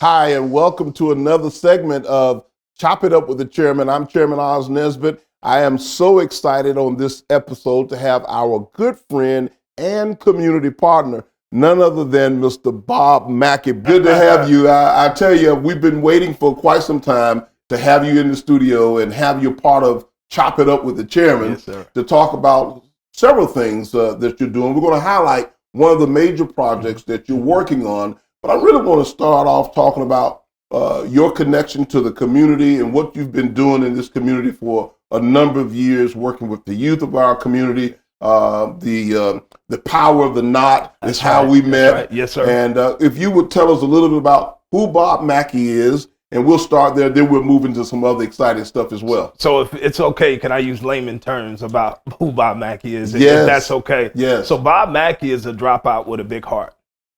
Hi, and welcome to another segment of Chop It Up with the Chairman. I'm Chairman Oz Nesbitt. I am so excited on this episode to have our good friend and community partner, none other than Mr. Bob Mackey. Good to have you. I tell you, we've been waiting for quite some time to have you in the studio and have you part of Chop It Up with the Chairman to talk about several things that you're doing. We're going to highlight one of the major projects that you're working on. But I really want to start off talking about your connection to the community and what you've been doing in this community for a number of years, working with the youth of our community. The power of the knot is how we met. Right. Yes, sir. And if you would tell us a little bit about who Bob Mackey is, and we'll start there. Then we'll move into some other exciting stuff as well. So if it's okay, can I use layman terms about who Bob Mackey is? Yes. If that's okay. Yes. So Bob Mackey is a dropout with a big heart.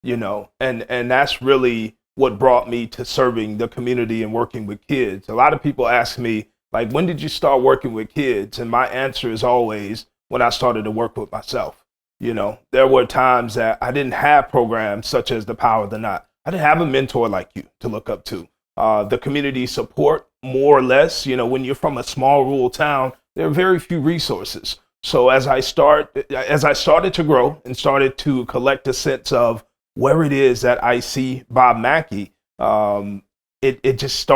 And that's really what brought me to serving the community and working with kids. A lot of people ask me, like, when did you start working with kids? And my answer is always when I started to work with myself. There were times that I didn't have programs such as the Power of the Knot. I didn't have a mentor like you to look up to. The community support, more or less, when you're from a small rural town, there are very few resources. So as I started to grow and started to collect a sense of where it is that I see Bob Mackey, it just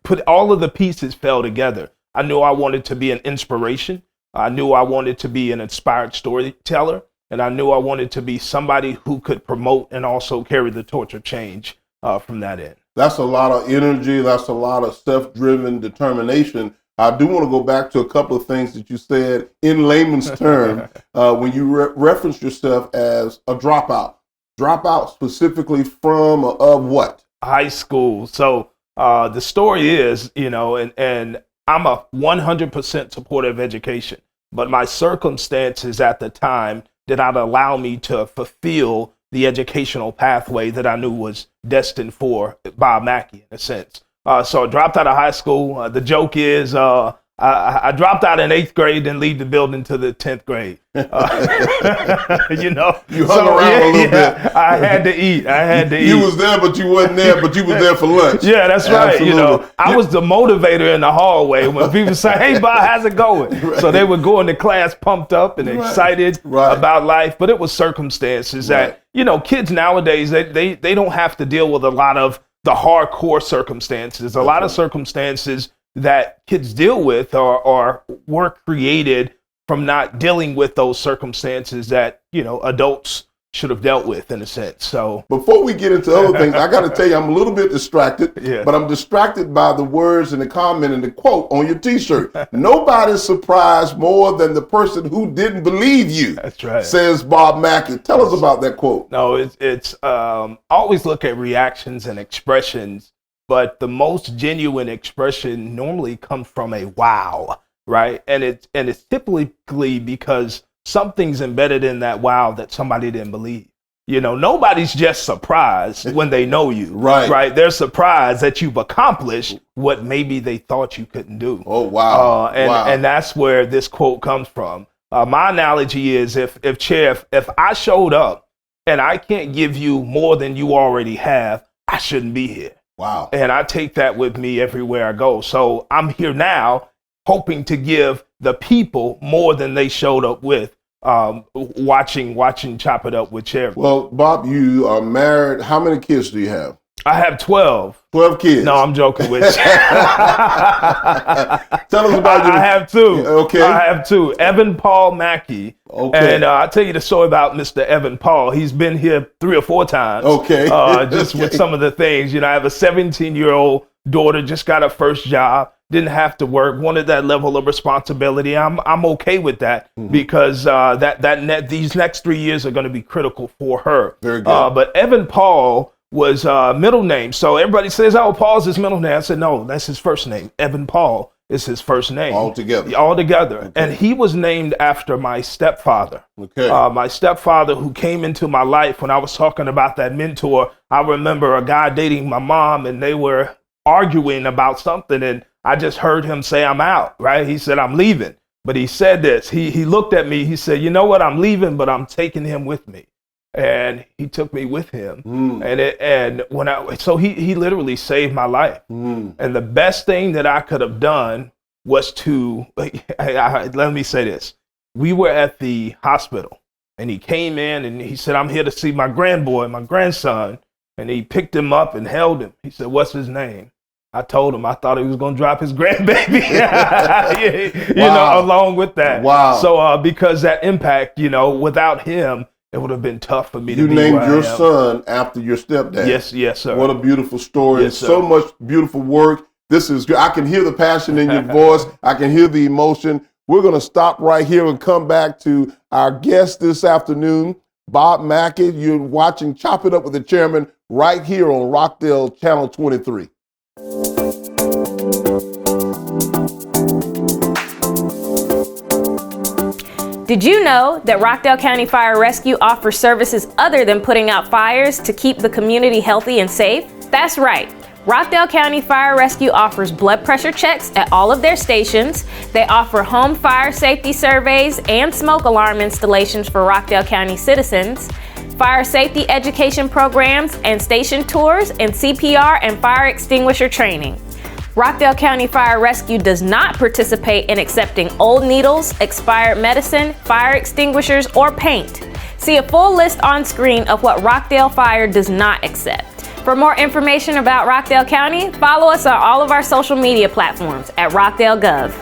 put all of the pieces fell together. I knew I wanted to be an inspiration. I knew I wanted to be an inspired storyteller. And I knew I wanted to be somebody who could promote and also carry the torch of change from that end. That's a lot of energy. That's a lot of self-driven determination. I do want to go back to a couple of things that you said in layman's term when you referenced yourself as a dropout. Dropout specifically from of what? High school. So the story is, and I'm a 100% supporter of education, but my circumstances at the time did not allow me to fulfill the educational pathway that I knew was destined for Bob Mackey, in a sense. So I dropped out of high school. The joke is I dropped out in 8th grade and leave the building to the 10th grade. You hung around a little bit. I had to eat. You was there, but you wasn't there, but you was there for lunch. Yeah, that's right. Absolutely. I was the motivator in the hallway when people say, "Hey, Bob, how's it going?" Right. So they would go into class pumped up and excited about life. But it was circumstances that, kids nowadays, they don't have to deal with a lot of the hardcore circumstances. A lot of circumstances that kids deal with were created from not dealing with those circumstances that, adults should have dealt with, in a sense. So before we get into other things, I got to tell you, I'm a little bit distracted, but I'm distracted by the words and the comment and the quote on your T-shirt. Nobody's surprised more than the person who didn't believe you. That's right. Says Bob Mackey. Tell us about that quote. No, it's always look at reactions and expressions, but the most genuine expression normally comes from a wow, right? And it's typically because something's embedded in that wow that somebody didn't believe. Nobody's just surprised when they know you, right? They're surprised that you've accomplished what maybe they thought you couldn't do. Oh, wow. And that's where this quote comes from. My analogy is if I showed up and I can't give you more than you already have, I shouldn't be here. Wow. And I take that with me everywhere I go. So I'm here now hoping to give the people more than they showed up with, watching Chop It Up with Chairman. Well, Bob, you are married. How many kids do you have? I have 12. 12 kids? No, I'm joking with you. Tell us about I have two. Okay. I have two. Evan Paul Mackey. Okay. And I'll tell you the story about Mr. Evan Paul. He's been here 3 or 4 times. Okay. Just with some of the things. I have a 17-year-old daughter, just got her first job, didn't have to work, wanted that level of responsibility. I'm okay with that because these next 3 years are going to be critical for her. Very good. But Evan Paul was middle name. So everybody says, "Oh, Paul's his middle name." I said, "No, that's his first name. Evan Paul is his first name." All together. Okay. And he was named after my stepfather. Okay. My stepfather, who came into my life when I was talking about that mentor. I remember a guy dating my mom, and they were arguing about something, and I just heard him say, "I'm out," right? He said, "I'm leaving." But he said this. He looked at me. He said, "You know what? I'm leaving, but I'm taking him with me." and he took me with him. He literally saved my life. And the best thing that I could have done was let me say this. We were at the hospital, and he came in and he said, "I'm here to see my grandson." And he picked him up and held him. He said, "What's his name?" I told him I thought he was going to drop his grandbaby, along with that. Wow. So because that impact, without him, it would have been tough for me to be where I am. You named your son after your stepdad. Yes, sir. What a beautiful story. Yes, sir. So much beautiful work. This is good. I can hear the passion in your voice. I can hear the emotion. We're going to stop right here and come back to our guest this afternoon, Bob Mackey. You're watching Chop It Up with the Chairman right here on Rockdale Channel 23. Did you know that Rockdale County Fire Rescue offers services other than putting out fires to keep the community healthy and safe? That's right. Rockdale County Fire Rescue offers blood pressure checks at all of their stations. They offer home fire safety surveys and smoke alarm installations for Rockdale County citizens, fire safety education programs and station tours, and CPR and fire extinguisher training. Rockdale County Fire Rescue does not participate in accepting old needles, expired medicine, fire extinguishers, or paint. See a full list on screen of what Rockdale Fire does not accept. For more information about Rockdale County, follow us on all of our social media platforms at RockdaleGov.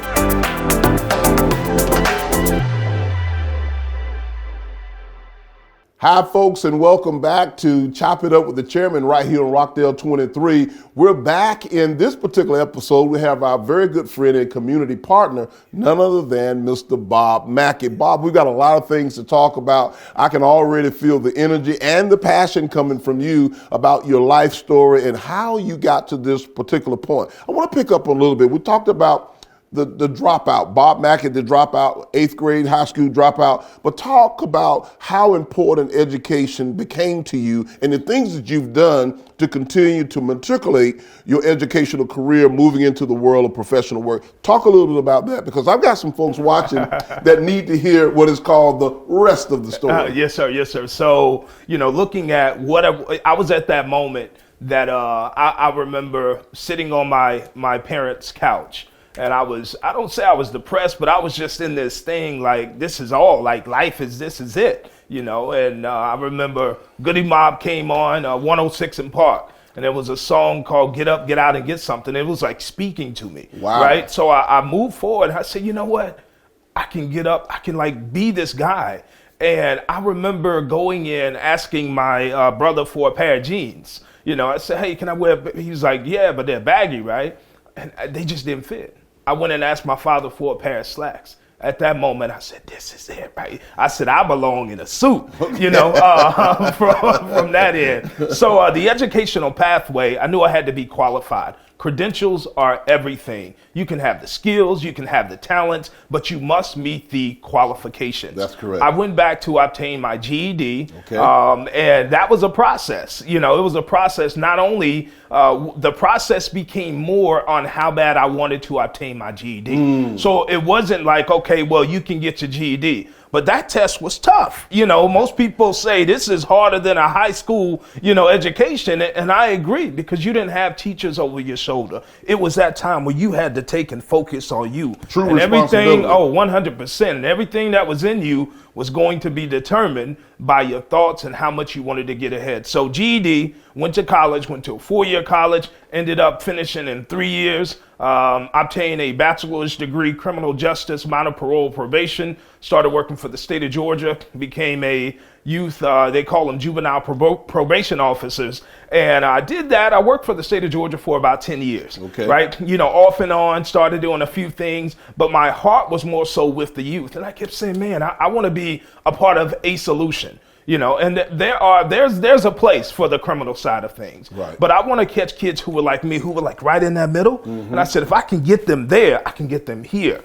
Hi, folks, and welcome back to Chop It Up with the Chairman right here on Rockdale 23. We're back. In this particular episode, we have our very good friend and community partner, none other than Mr. Bob Mackey. Bob, we've got a lot of things to talk about. I can already feel the energy and the passion coming from you about your life story and how you got to this particular point. I want to pick up a little bit. We talked about the dropout, Bob Mackey, the dropout, 8th grade high school dropout, but talk about how important education became to you and the things that you've done to continue to matriculate your educational career moving into the world of professional work. Talk a little bit about that, because I've got some folks watching that need to hear what is called the rest of the story. Yes, sir. So, looking at what I was at that moment that I remember sitting on my parents' couch. And I don't say I was depressed, but I was just in this thing like, this is all, like life is, this is it, and I remember Goody Mob came on 106 in Park, and there was a song called Get Up, Get Out, and Get Something. It was like speaking to me, wow. Right? So I moved forward, and I said, you know what? I can get up, I can like be this guy. And I remember going in, asking my brother for a pair of jeans. I said, hey, can I wear, he was like, yeah, but they're baggy, right? And they just didn't fit. I went and asked my father for a pair of slacks. At that moment, I said, this is it, right? I said, I belong in a suit, from that end. So the educational pathway, I knew I had to be qualified. Credentials are everything. You can have the skills, you can have the talents, but you must meet the qualifications. That's correct. I went back to obtain my GED, okay. And that was a process. It was a process. Not only the process became more on how bad I wanted to obtain my GED. So it wasn't like, okay, well, you can get your GED. But that test was tough. Most people say this is harder than a high school, education. And I agree, because you didn't have teachers over your shoulder. It was that time where you had to take and focus on you. True and everything, responsibility. 100%. And everything that was in you was going to be determined by your thoughts and how much you wanted to get ahead. So GED, went to college, went to a 4-year college, ended up finishing in 3 years, obtained a bachelor's degree, criminal justice, minor parole probation, started working for the state of Georgia, became a youth, they call them juvenile probation officers. And I did that. I worked for the state of Georgia for about 10 years, okay. Right? Off and on, started doing a few things, but my heart was more so with the youth. And I kept saying, man, I want to be a part of a solution. And there's a place for the criminal side of things. Right. But I want to catch kids who were like me, who were like right in that middle. And I said, if I can get them there, I can get them here.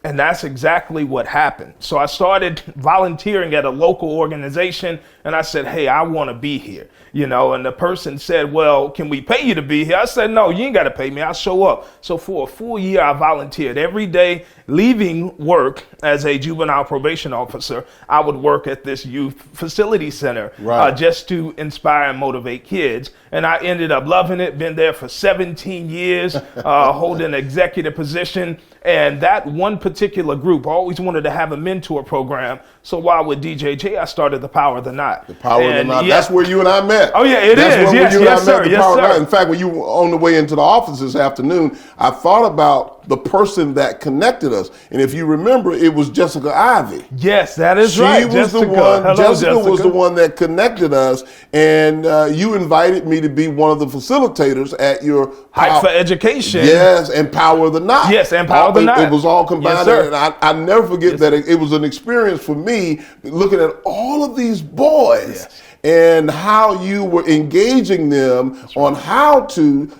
And that's exactly what happened. So I started volunteering at a local organization, and I said, hey, I want to be here, and the person said, well, can we pay you to be here? I said, no, you ain't got to pay me. I'll show up. So for a full year, I volunteered every day, leaving work as a juvenile probation officer. I would work at this youth facility center just to inspire and motivate kids. And I ended up loving it, been there for 17 years, holding an executive position. And that one particular group always wanted to have a mentor program. So while with DJJ, I started the Power of the Knot. The Power of the Knot. That's where you and I met. Oh, yeah, it That's is. Where yes, you and yes, I sir. met the Yes, Power of the sir. Knot. In fact, when you were on the way into the office this afternoon, I thought about the person that connected us. And if you remember, it was Jessica Ivy. Yes, that is right. She was the one. Hello, Jessica was the one that connected us, and you invited me to be one of the facilitators at your Hype for Education. Yes, and Power of the Knot. Yes, and Power of the Knot. It was all combined. Yes, sir. And I never forget that it was an experience for me looking at all of these boys and how you were engaging them on how to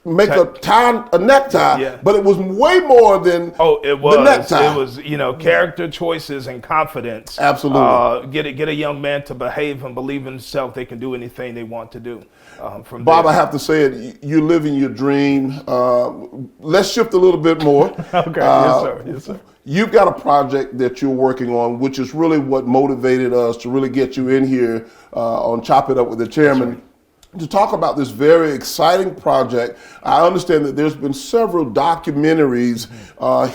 make a necktie, but it was way more than the necktie. It was, character choices and confidence. Absolutely. Get a young man to behave and believe in himself. They can do anything they want to do. Bob, I have to say it. You're living your dream. Let's shift a little bit more. Okay. Yes, sir. Yes, sir. You've got a project that you're working on, which is really what motivated us to really get you in here on Chop It Up with the Chairman. To talk about this very exciting project. I understand that there's been several documentaries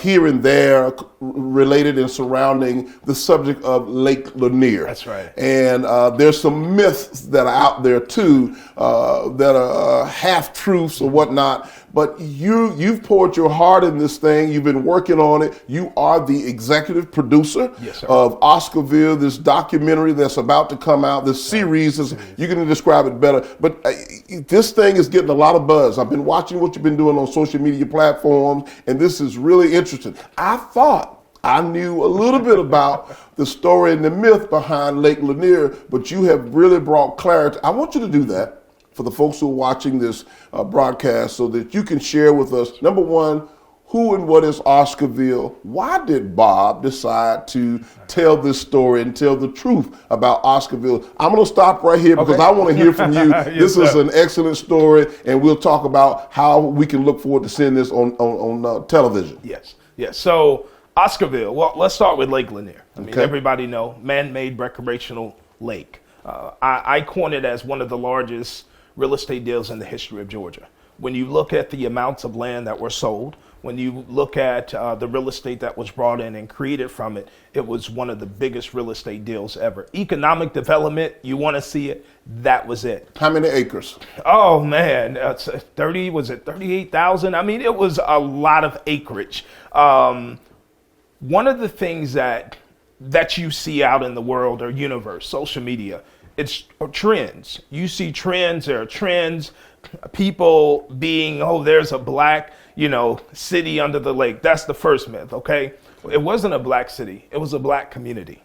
here and there related and surrounding the subject of Lake Lanier. That's right. And there's some myths that are out there too that are half-truths or whatnot. But you've poured your heart in this thing. You've been working on it. You are the executive producer of Oscarville, this documentary that's about to come out. This series, you're going to describe it better. But this thing is getting a lot of buzz. I've been watching what you've been doing on social media platforms, and this is really interesting. I thought I knew a little bit about the story and the myth behind Lake Lanier, but you have really brought clarity. I want you to do that for the folks who are watching this broadcast so that you can share with us, number one, who and what is Oscarville? Why did Bob decide to tell this story and tell the truth about Oscarville? I'm going to stop right here because I want to hear from you. This is an excellent story, and we'll talk about how we can look forward to seeing this on television. Yes. So Oscarville, well, let's start with Lake Lanier. I mean, everybody know, man-made recreational lake. I coin it as one of the largest real estate deals in the history of Georgia. When you look at the amounts of land that were sold, when you look at the real estate that was brought in and created from it, it was one of the biggest real estate deals ever. Economic development, you want to see it, that was it. How many acres? Oh man, 38,000? I mean, it was a lot of acreage. One of the things that you see out in the world or universe, social media, it's trends. You see trends, there are trends, people being, there's a black, city under the lake. That's the first myth, okay? It wasn't a black city, it was a black community.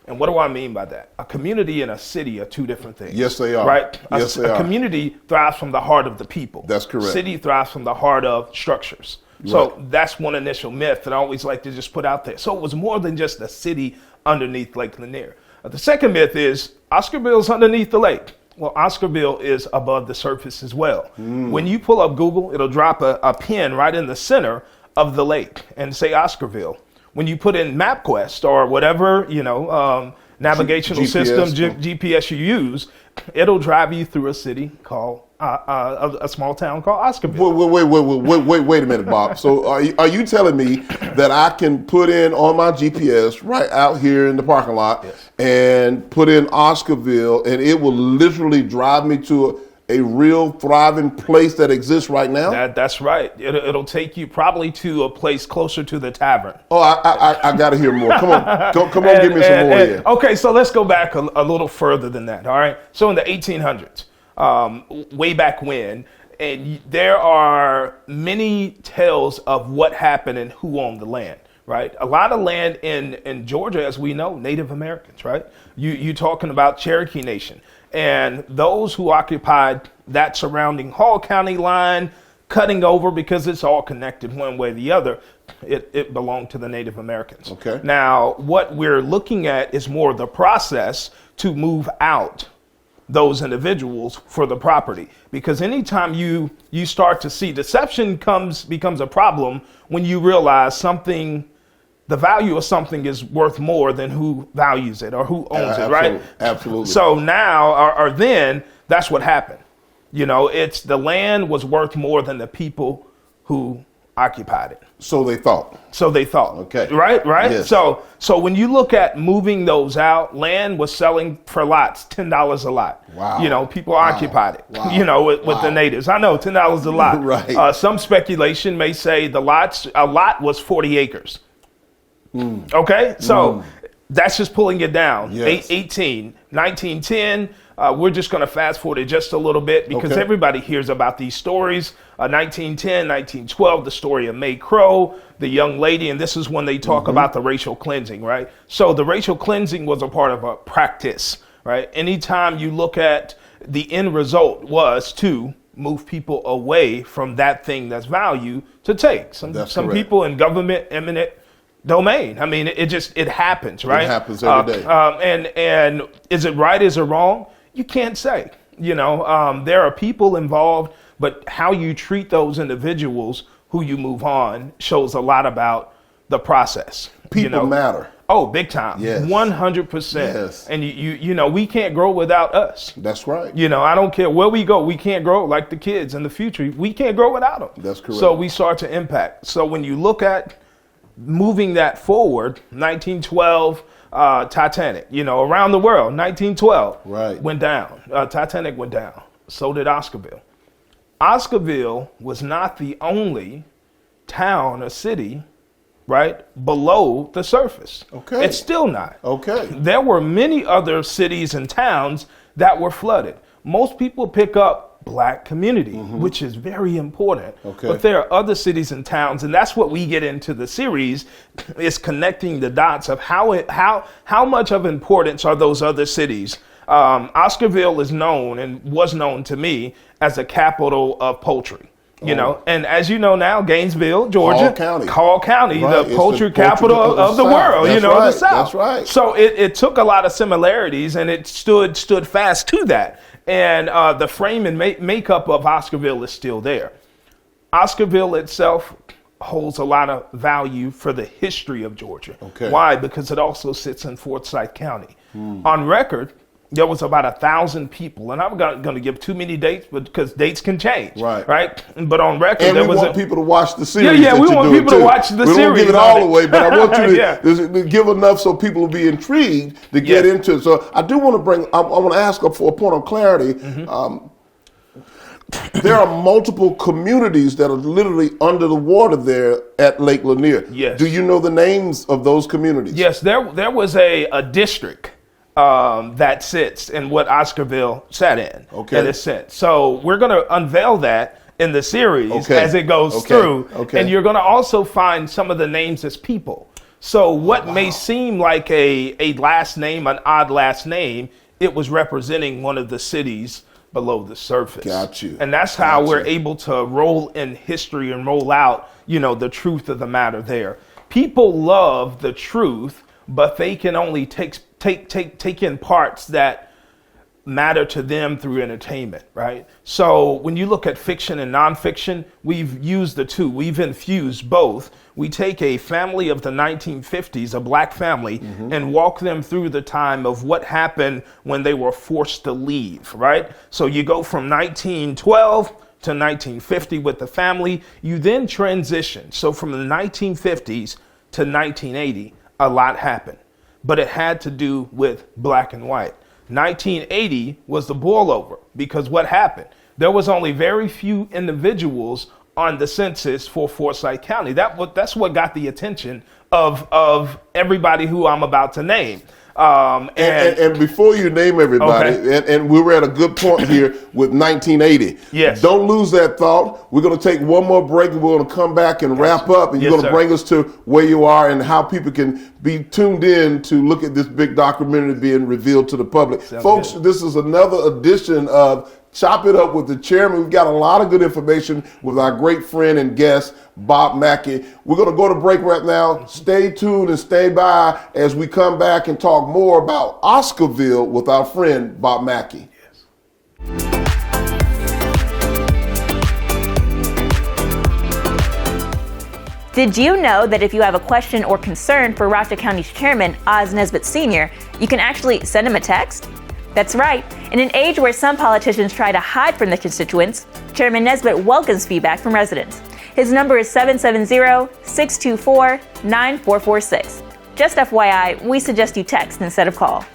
And what do I mean by that? A community and a city are two different things. Yes, they are. Right? Yes, they are. A community thrives from the heart of the people. That's correct. City thrives from the heart of structures. So that's one initial myth that I always like to just put out there. So it was more than just a city underneath Lake Lanier. The second myth is Oscarville's underneath the lake. Well, Oscarville is above the surface as well. When you pull up Google, it'll drop a pin right in the center of the lake and say Oscarville. When you put in MapQuest or whatever, navigational system, GPS you use, it'll drive you through a city called a small town called Oscarville. Wait a minute, Bob. So are you telling me that I can put in on my GPS right out here in the parking lot and put in Oscarville, and it will literally drive me to a real thriving place that exists right now? That's right. It'll take you probably to a place closer to the tavern. Oh, I got to hear more. Come on, give me some more here. Okay, so let's go back a little further than that. All right. So in the 1800s, way back when, and there are many tales of what happened and who owned the land. Right, a lot of land in Georgia, as we know, Native Americans. Right, you talking about Cherokee Nation. And those who occupied that surrounding Hall County line cutting over because it's all connected one way or the other. It belonged to the Native Americans. Okay. Now, what we're looking at is more the process to move out those individuals for the property, because anytime you start to see deception becomes a problem when you realize the value of something is worth more than who values it or who owns it, right? Absolutely. So now or then that's what happened. It's the land was worth more than the people who occupied it. So they thought. Okay. Right? Yes. So when you look at moving those out, land was selling for lots, $10 a lot. Wow. People occupied it, Wow. with the natives. I know $10 a lot. Right. Some speculation may say a lot was 40 acres. Okay. So that's just pulling it down. Yes. 1910. We're just going to fast forward it just a little bit because everybody hears about these stories. 1910, 1912, the story of May Crow, the young lady, and this is when they talk about the racial cleansing, right? So the racial cleansing was a part of a practice, right? Anytime you look at the end result was to move people away from that thing that's value to take. Some people in government eminent domain. I mean, it happens, right? It happens every day. And is it right? Is it wrong? You can't say. There are people involved, but how you treat those individuals who you move on shows a lot about the process. People matter. Oh, big time. Yes. 100%. Yes. And we can't grow without us. That's right. I don't care where we go. We can't grow like the kids in the future. We can't grow without them. That's correct. So we start to impact. So when you look at moving that forward, 1912, Titanic, around the world, 1912 went down. Titanic went down. So did Oscarville. Oscarville was not the only town or city, right, below the surface. Okay. It's still not. Okay. There were many other cities and towns that were flooded. Most people pick up Black community, which is very important. Okay. But there are other cities and towns, and that's what we get into the series, is connecting the dots of how much of importance are those other cities. Oscarville is known and was known to me as a capital of poultry. And as you know now, Gainesville, Georgia, Hall County, right. The poultry capital of the world, That's the South. That's right. So it took a lot of similarities, and it stood fast to that. And the frame and makeup of Oscarville is still there. Oscarville itself holds a lot of value for the history of Georgia. Okay. Why? Because it also sits in Forsyth County. On record, there was about 1,000 people, and I'm going to give too many dates, but because dates can change, right? But on record, and there we was want people to watch the series. Yeah, we want people to watch the series. We don't give it all away, but I want you to give enough so people will be intrigued to get into it. So I do want to I want to ask for a point of clarity. There are multiple communities that are literally under the water there at Lake Lanier. Yes. Do you know the names of those communities? Yes, there was a district that sits in what Oscarville sat in. Okay. In a sense. So we're going to unveil that in the series as it goes through. Okay. And you're going to also find some of the names as people. So what may seem like a last name, an odd last name, it was representing one of the cities below the surface. Got you. And that's how we're able to roll in history and roll out, the truth of the matter there. People love the truth, but they can only take in parts that matter to them through entertainment, right? So when you look at fiction and nonfiction, we've used the two. We've infused both. We take a family of the 1950s, a Black family, and walk them through the time of what happened when they were forced to leave, right? So you go from 1912 to 1950 with the family. You then transition. So from the 1950s to 1980, a lot happened. But it had to do with Black and white. 1980 was the boilover, because what happened? There was only very few individuals on the census for Forsyth County. That's what got the attention of everybody who I'm about to name. And before you name everybody, and we were at a good point here with 1980. Yes. Don't lose that thought. We're going to take one more break, and we're going to come back and wrap up, and you're going to bring us to where you are and how people can be tuned in to look at this big documentary being revealed to the public. Folks, this is another edition of Chop It Up with the Chairman. We've got a lot of good information with our great friend and guest, Bob Mackey. We're going to go to break right now. Stay tuned and stay by as we come back and talk more about Oscarville with our friend, Bob Mackey. Did you know that if you have a question or concern for Rockdale County's Chairman, Oz Nesbitt Sr., you can actually send him a text? That's right. In an age where some politicians try to hide from their constituents, Chairman Nesbitt welcomes feedback from residents. His number is 770-624-9446. Just FYI, we suggest you text instead of call.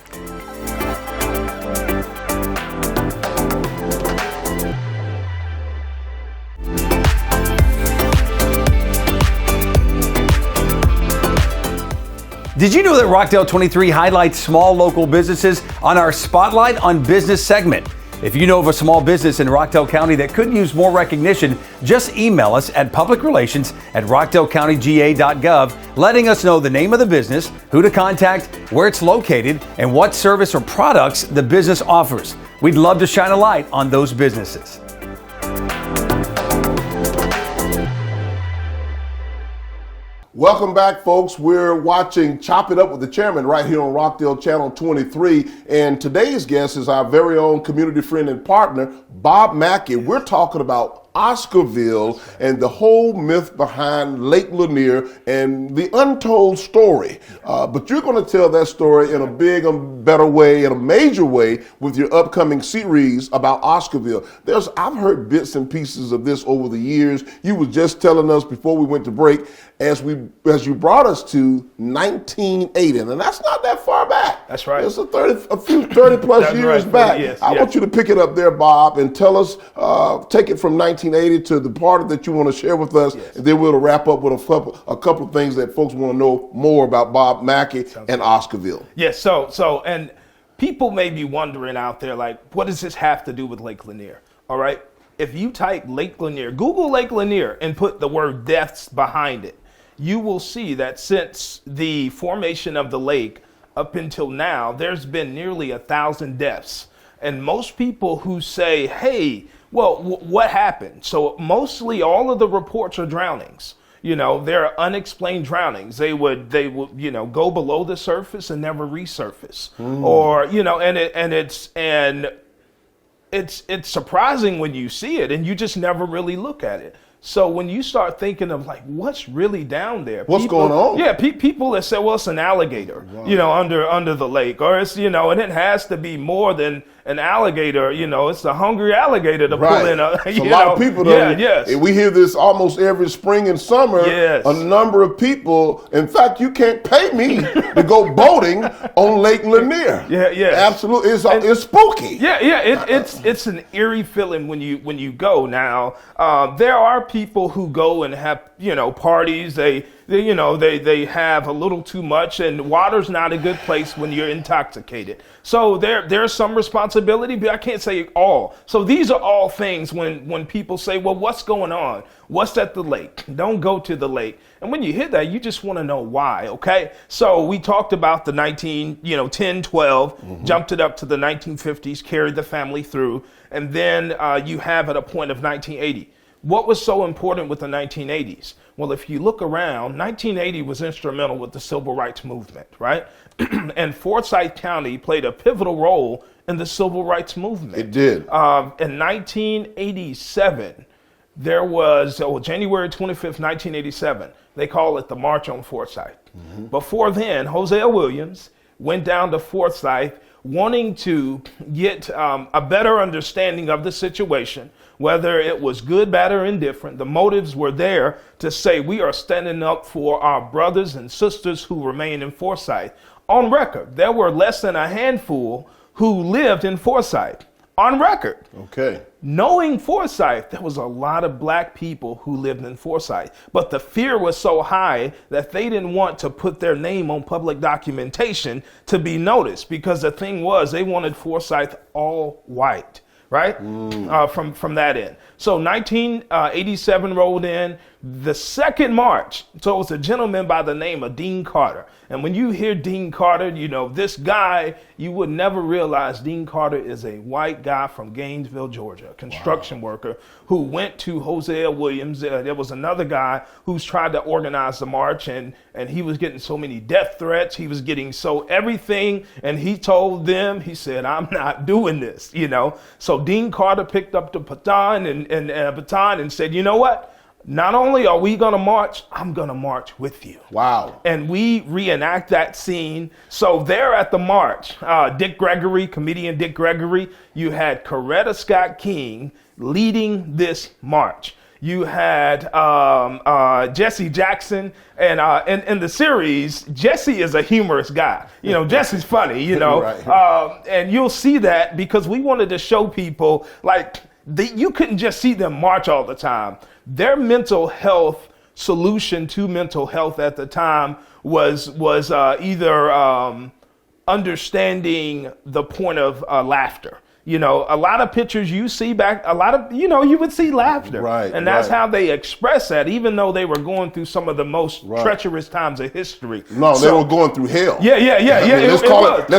Did you know that Rockdale 23 highlights small local businesses on our Spotlight on Business segment? If you know of a small business in Rockdale County that could use more recognition, just email us at publicrelations@rockdalecountyga.gov, letting us know the name of the business, who to contact, where it's located, and what service or products the business offers. We'd love to shine a light on those businesses. Welcome back, folks. We're watching Chop It Up with the Chairman right here on Rockdale Channel 23. And today's guest is our very own community friend and partner, Bob Mackey. We're talking about Oscarville and the whole myth behind Lake Lanier and the untold story. But you're going to tell that story in a big and better way, in a major way, with your upcoming series about Oscarville. I've heard bits and pieces of this over the years. You were just telling us before we went to break, as you brought us to 1980, and that's not that far back. That's right. It's a 30 plus years right. back. Yes, I want you to pick it up there, Bob, and tell us, take it from 1980 to the part that you want to share with us, and then we'll wrap up with a couple of things that folks want to know more about Bob Mackey and Oscarville. Yes, so, and people may be wondering out there, like, what does this have to do with Lake Lanier? All right, if you type Lake Lanier, Google Lake Lanier and put the word deaths behind it, you will see that since the formation of the lake up until now, there's been nearly 1,000 deaths. And most people who say, hey, well, what happened? So mostly all of the reports are drownings. You know, they're unexplained drownings. They would, go below the surface and never resurface. Or, it's surprising when you see it and you just never really look at it. So when you start thinking of like, what's really down there? What's going on? Yeah, people that say, well, it's an alligator, under the lake, or it's, and it has to be more than an alligator, it's a hungry alligator to pull in a, a lot of people, though. Yes. We hear this almost every spring and summer. Yes. A number of people, in fact, you can't pay me to go boating on Lake Lanier. Yeah. Absolutely. It's spooky. It's an eerie feeling when you go. Now, there are people who go and have, parties. They have a little too much, and water's not a good place when you're intoxicated. So there's some responsibility, but I can't say all. So these are all things when people say, well, what's going on? What's at the lake? Don't go to the lake. And when you hear that, you just want to know why, okay? So we talked about the 10, 12, jumped it up to the 1950s, carried the family through, and then you have at a point of 1980. What was so important with the 1980s? Well, if you look around, 1980 was instrumental with the civil rights movement, right? And Forsyth County played a pivotal role in the civil rights movement. It did. In 1987, there was, January 25th, 1987, they call it the March on Forsyth. Before then, Hosea Williams went down to Forsyth wanting to get a better understanding of the situation, whether it was good, bad, or indifferent. The motives were there to say we are standing up for our brothers and sisters who remain in Forsyth. On record, there were less than a handful who lived in Forsyth. On record. Okay. Knowing Forsyth, there was a lot of black people who lived in Forsyth, but the fear was so high that they didn't want to put their name on public documentation to be noticed, because the thing was they wanted Forsyth all white. right? From that end. So 1987 rolled in. The second march, so it was a gentleman by the name of Dean Carter. And when you hear Dean Carter, you know, this guy, you would never realize Dean Carter is a white guy from Gainesville, Georgia, a construction worker who went to Hosea Williams. There was another guy who's tried to organize the march, and he was getting so many death threats. He was getting so everything, and he told them, he said, I'm not doing this, you know. So Dean Carter picked up the baton and said, you know what? Not only are we going to march, I'm going to march with you. Wow. And we reenact that scene. So there at the march, Dick Gregory, comedian Dick Gregory, you had Coretta Scott King leading this march. You had Jesse Jackson, and in the series, Jesse is a humorous guy. You know, Jesse's funny, you know. Right. And you'll see that because we wanted to show people, like, you couldn't just see them march all the time. Their mental health solution to mental health at the time was either understanding the point of laughter. You know, a lot of pictures you see back, you would see laughter. Right. And that's how they express that, even though they were going through some of the most treacherous times of history. No, they were going through hell. Yeah. Let's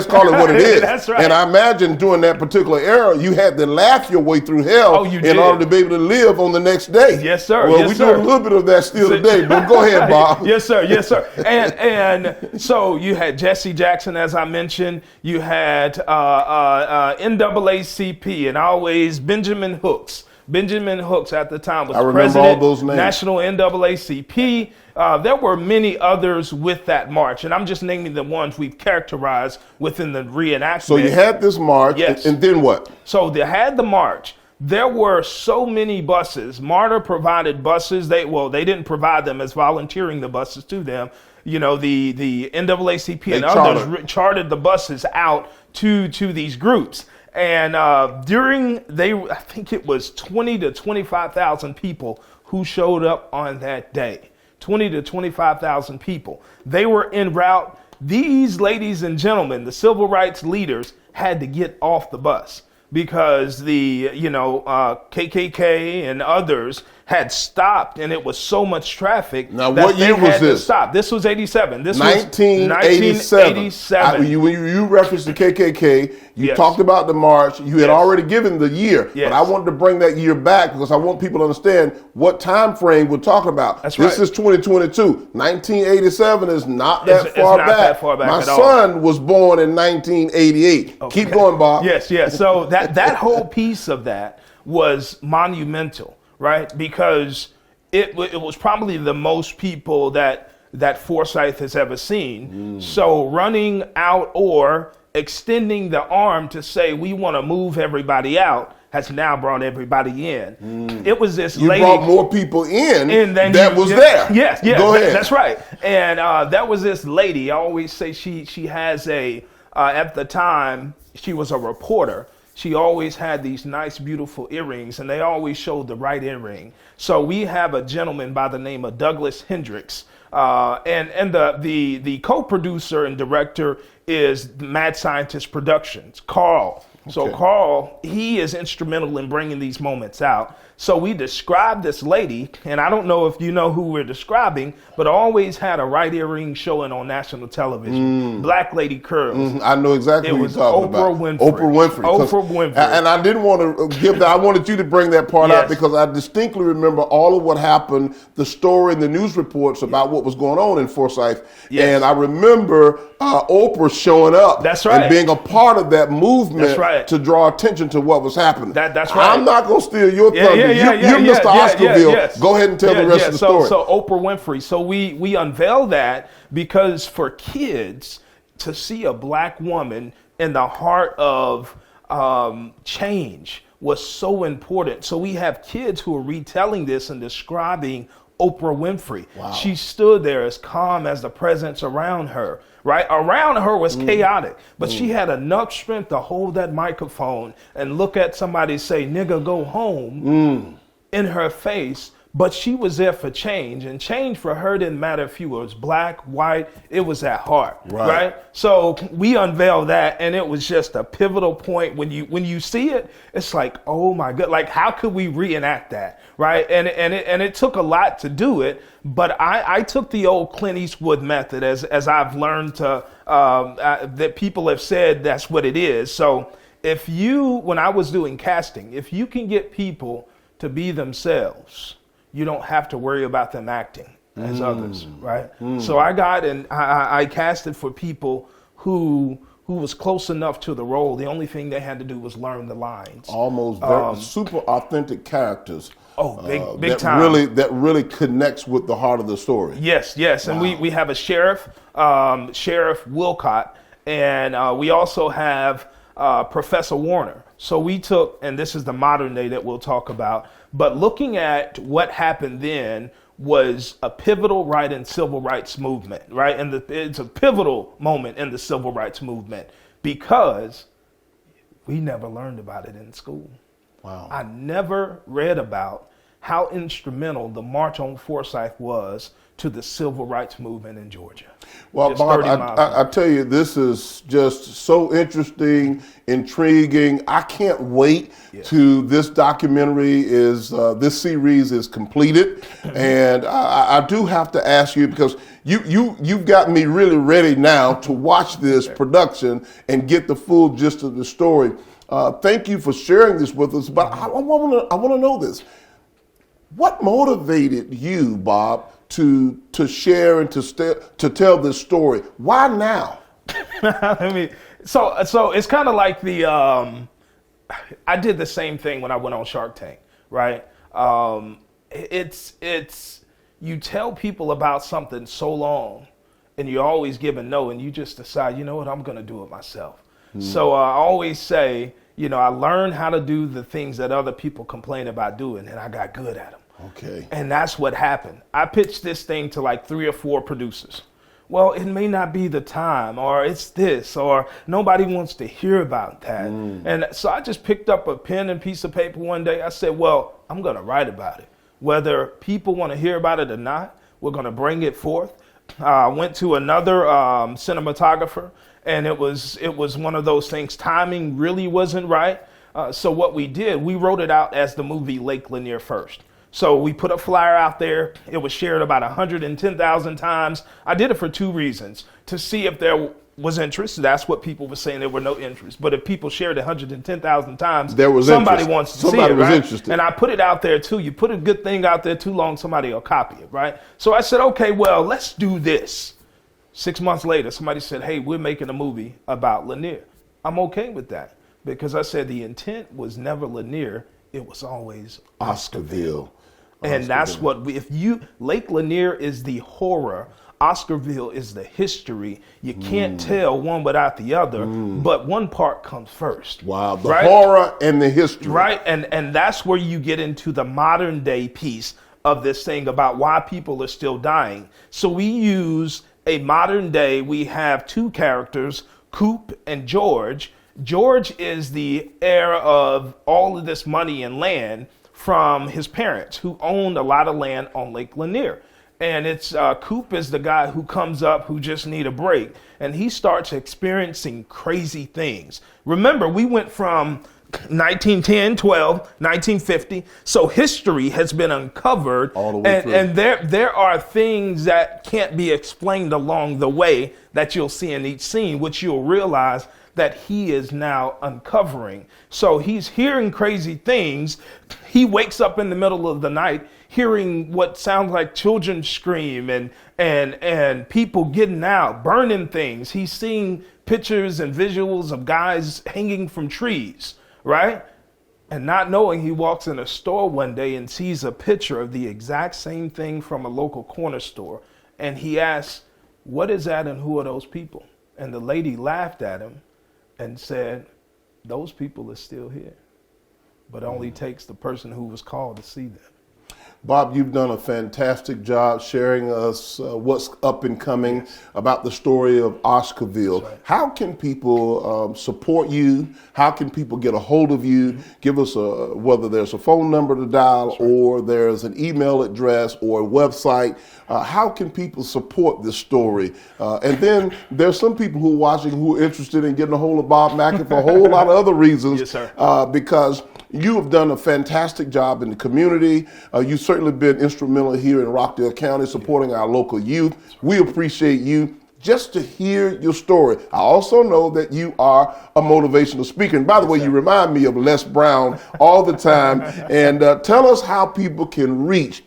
call it what it is. That's right. And I imagine during that particular era, you had to laugh your way through hell in order to be able to live on the next day. Yes, sir. Well, we do a little bit of that still today, but go ahead, Bob. Yes, sir. And so you had Jesse Jackson, as I mentioned. You had NAACP, and always Benjamin Hooks. Benjamin Hooks at the time was president, all those names. National NAACP. There were many others with that march, and I'm just naming the ones we've characterized within the reenactment. So you had this march, yes. And then what? So they had the march. There were so many buses. MARTA provided buses. They didn't provide them as volunteering the buses to them. You know, the NAACP and others chartered the buses out to these groups. And I think it was 20 to 25,000 people who showed up on that day. 20 to 25,000 people. They were en route. These ladies and gentlemen, the civil rights leaders, had to get off the bus because the KKK and others had stopped, and it was so much traffic. Now, what year was this? Stop. This was 87. This 1987. Was 1987. When you referenced the KKK, you talked about the march. You had already given the year, but I wanted to bring that year back because I want people to understand what time frame we're talking about. That's right. This is 2022. 1987 is not that far back. That far back. My son was born in 1988. Okay. Keep going, Bob. Yes. So that whole piece of that was monumental. Right, because it was probably the most people that Forsyth has ever seen. So running out or extending the arm to say we want to move everybody out has now brought everybody in. It was this lady. You brought more people in than was there. Yes. Go ahead. That's right. And that was this lady. I always say she has at the time, she was a reporter. She always had these nice, beautiful earrings, and they always showed the right earring. So we have a gentleman by the name of Douglas Hendricks, and the co-producer and director is Mad Scientist Productions, Carl. So Carl, he is instrumental in bringing these moments out. So we described this lady, and I don't know if you know who we're describing, but always had a right earring showing on national television. Black lady curls. I know exactly what you're talking about. Oprah Winfrey. And I didn't want to give that. I wanted you to bring that part out because I distinctly remember all of what happened, the story and the news reports about what was going on in Forsyth. Yes. And I remember Oprah showing up. That's right. And being a part of that movement. That's right. To draw attention to what was happening. That's right. I'm not going to steal your thunder. You're Mr. Oscarville. Go ahead and tell the rest of the story. So Oprah Winfrey. So we unveiled that because for kids to see a black woman in the heart of change was so important. So we have kids who are retelling this and describing Oprah Winfrey. Wow. She stood there as calm as the presence around her. Right? Around her was chaotic, but she had enough strength to hold that microphone and look at somebody say, nigga, go home in her face but she was there for change, and change for her didn't matter if you was black, white, it was at heart, right? So we unveiled that, and it was just a pivotal point. When you see it, it's like, oh my God, like how could we reenact that, right? And it took a lot to do it, but I took the old Clint Eastwood method, as I've learned to that people have said that's what it is. So when I was doing casting, if you can get people to be themselves, you don't have to worry about them acting as others, right? So I casted for people who was close enough to the role. The only thing they had to do was learn the lines. Almost very super authentic characters. Oh, big that time. That really connects with the heart of the story. Yes. And we have a sheriff, Sheriff Wilcott, and we also have Professor Warner. So we took, and this is the modern day that we'll talk about, but looking at what happened then was a pivotal in civil rights movement, right? And it's a pivotal moment in the civil rights movement because we never learned about it in school. Wow. I never read about how instrumental the March on Forsyth was to the civil rights movement in Georgia. Well, Just Bob, 30 miles I tell you, this is just so interesting, intriguing. I can't wait to this documentary this series is completed. And I do have to ask you, because you've got me really ready now to watch this production and get the full gist of the story. Thank you for sharing this with us, but I want to know this. What motivated you, Bob, to share and to tell this story? Why now? I mean, so it's kind of like I did the same thing when I went on Shark Tank, right? It's you tell people about something so long, and you're always giving no, and you just decide, you know what, I'm going to do it myself. So I always say, I learned how to do the things that other people complain about doing, and I got good at them. Okay. And that's what happened. I pitched this thing to like 3 or 4 producers. Well, it may not be the time, or it's this, or nobody wants to hear about that. And so I just picked up a pen and piece of paper one day. I said, well, I'm going to write about it. Whether people want to hear about it or not, we're going to bring it forth. I went to another cinematographer, and it was one of those things. Timing really wasn't right. So what we did, we wrote it out as the movie Lake Lanier first. So we put a flyer out there. It was shared about 110,000 times. I did it for 2 reasons. To see if there was interest. That's what people were saying. There were no interest. But if people shared 110,000 times, there was somebody interest. wants to somebody see it, was right? interested. And I put it out there too. You put a good thing out there too long, somebody will copy it, right? So I said, okay, well, let's do this. 6 months later, somebody said, hey, we're making a movie about Lanier. I'm okay with that because I said the intent was never Lanier. It was always Oscarville. And that's what Lake Lanier is the horror. Oscarville is the history. You can't tell one without the other, but one part comes first. Wow, the horror and the history. Right, and that's where you get into the modern day piece of this thing about why people are still dying. So we use a modern day, we have 2 characters, Coop and George. George is the heir of all of this money and land from his parents, who owned a lot of land on Lake Lanier. And it's Coop is the guy who comes up who just need a break, and he starts experiencing crazy things. Remember, we went from 1910, 12, 1950. So history has been uncovered, all the way through. And there are things that can't be explained along the way that you'll see in each scene, which you'll realize that he is now uncovering. So he's hearing crazy things. He wakes up in the middle of the night hearing what sounds like children scream and people getting out, burning things. He's seeing pictures and visuals of guys hanging from trees, right? And not knowing, he walks in a store one day and sees a picture of the exact same thing from a local corner store. And he asks, what is that and who are those people? And the lady laughed at him and said, those people are still here, but it only takes the person who was called to see them. Bob, you've done a fantastic job sharing us what's up and coming about the story of Oscarville. Right. How can people support you? How can people get a hold of you? Give us whether there's a phone number to dial or there's an email address or a website. How can people support this story? And then there's some people who are watching who are interested in getting a hold of Bob Mackey for a whole lot of other reasons. Yes, sir. Because you have done a fantastic job in the community. You've certainly been instrumental here in Rockdale County supporting our local youth. We appreciate you. Just to hear your story. I also know that you are a motivational speaker. And by the way, you remind me of Les Brown all the time. And tell us how people can reach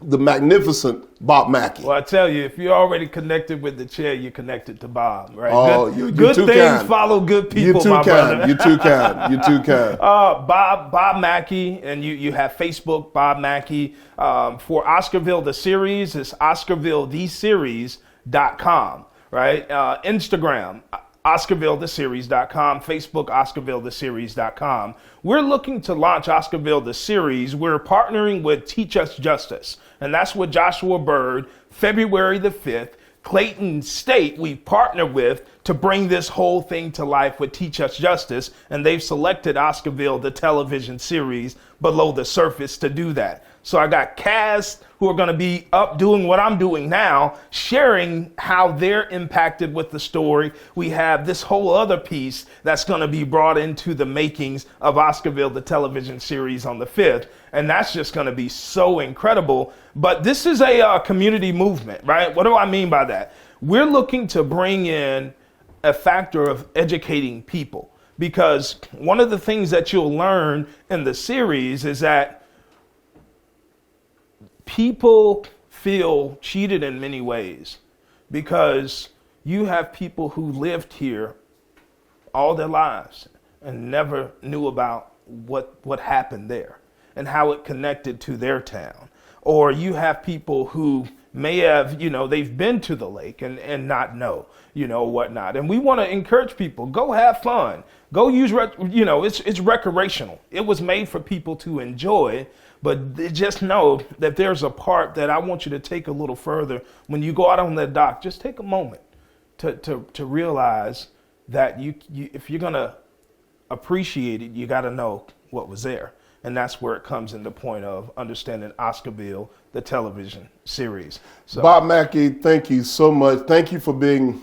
the magnificent Bob Mackey. Well, I tell you, if you're already connected with the chair, you're connected to Bob, right? Oh, good too things kind. Follow good people, You're too my kind. brother. You're too kind. You're too kind. Bob Mackey, and you have Facebook, Bob Mackey. For Oscarville, the series, it's OscarvilleTheSeries.com, right? Instagram, OscarvilleTheSeries.com, Facebook, OscarvilleTheSeries.com. We're looking to launch Oscarville the series. We're partnering with Teach Us Justice, and that's with Joshua Bird, February the 5th. Clayton State we partner with to bring this whole thing to life with Teach Us Justice, and they've selected Oscarville, the television series, Below the Surface to do that. So I got cast who are going to be up doing what I'm doing now, sharing how they're impacted with the story. We have this whole other piece that's going to be brought into the makings of Oscarville, the television series on the 5th. And that's just going to be so incredible. But this is a community movement, right? What do I mean by that? We're looking to bring in a factor of educating people, because one of the things that you'll learn in the series is that people feel cheated in many ways, because you have people who lived here all their lives and never knew about what happened there and how it connected to their town. Or you have people who may have, they've been to the lake and not know, whatnot. And we want to encourage people, go have fun, go use, it's recreational. It was made for people to enjoy. But just know that there's a part that I want you to take a little further. When you go out on that dock, just take a moment to realize that if you're going to appreciate it, you got to know what was there. And that's where it comes in the point of understanding Oscarville, the television series. So, Bob Mackey, thank you so much. Thank you for being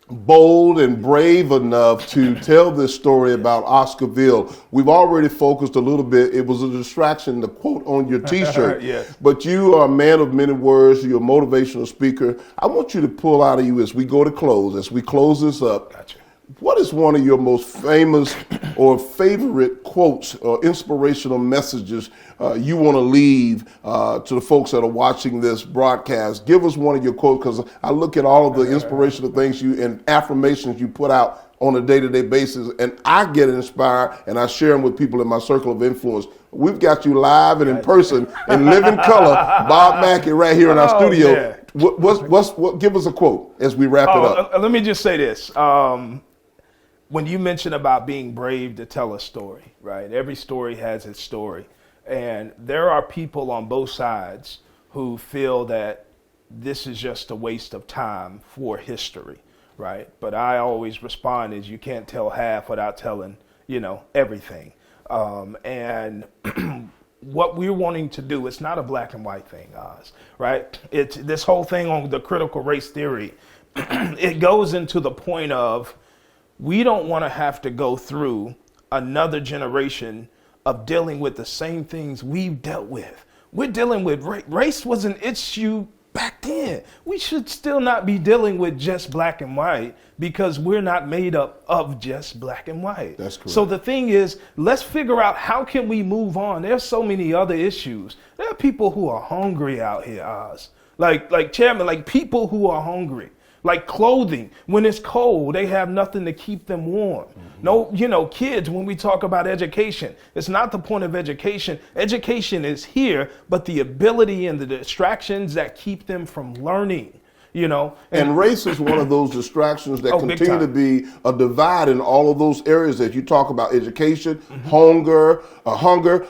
bold and brave enough to tell this story about Oscarville. We've already focused a little bit. It was a distraction, the quote on your t-shirt. Yes. But you are a man of many words. You're a motivational speaker. I want you to pull out of you as we go to close, as we close this up. Gotcha. What is one of your most famous or favorite quotes or inspirational messages you want to leave to the folks that are watching this broadcast? Give us one of your quotes, because I look at all of the inspirational things and affirmations you put out on a day-to-day basis, and I get inspired, and I share them with people in my circle of influence. We've got you live and in person, in living color, Bob Mackey right here in our studio. Yeah. What? Give us a quote as we wrap it up. Let me just say this. When you mention about being brave to tell a story, right? Every story has its story. And there are people on both sides who feel that this is just a waste of time for history, right? But I always respond as you can't tell half without telling, everything. And what we're wanting to do, it's not a black and white thing, Oz, right? It's this whole thing on the critical race theory. It goes into the point of, we don't want to have to go through another generation of dealing with the same things we've dealt with. We're dealing with race was an issue back then. We should still not be dealing with just black and white, because we're not made up of just black and white. That's correct. So the thing is, let's figure out how can we move on. There's so many other issues. There are people who are hungry out here, Oz. Like Chairman, like people who are hungry. Like clothing, when it's cold, they have nothing to keep them warm. Mm-hmm. No, kids, when we talk about education, it's not the point of education. Education is here, but the ability and the distractions that keep them from learning. And race is one of those distractions that big continue to time. be a divide in all of those areas that you talk about: education, hunger,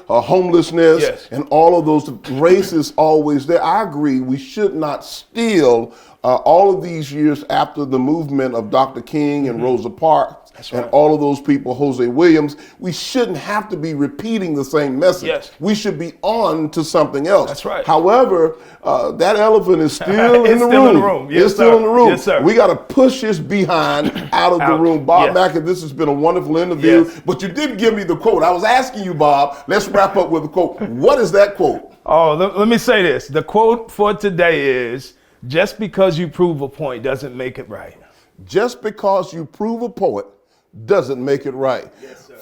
homelessness, Yes. and all of those. Race is always there. I agree. We should not steal all of these years after the movement of Dr. King and Rosa Parks. And all of those people, Jose Williams, we shouldn't have to be repeating the same message. Yes. We should be on to something else. That's right. However, that elephant is still in It's the still room. in the room. Yes, It's still sir. in the room. Yes, sir. We got to push his behind out of the room. Bob Yes. Mackey, this has been a wonderful interview, Yes. but you did give me the quote. I was asking you, Bob, let's wrap up with a quote. What is that quote? Oh, let me say this. The quote for today is, just because you prove a point doesn't make it right. Just because you prove a point doesn't make it right.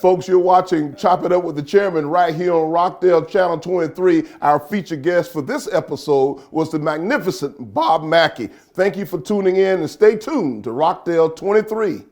Folks, you're watching Chop It Up with the Chairman right here on Rockdale Channel 23. Our featured guest for this episode was the magnificent Bob Mackey. Thank you for tuning in and stay tuned to Rockdale 23.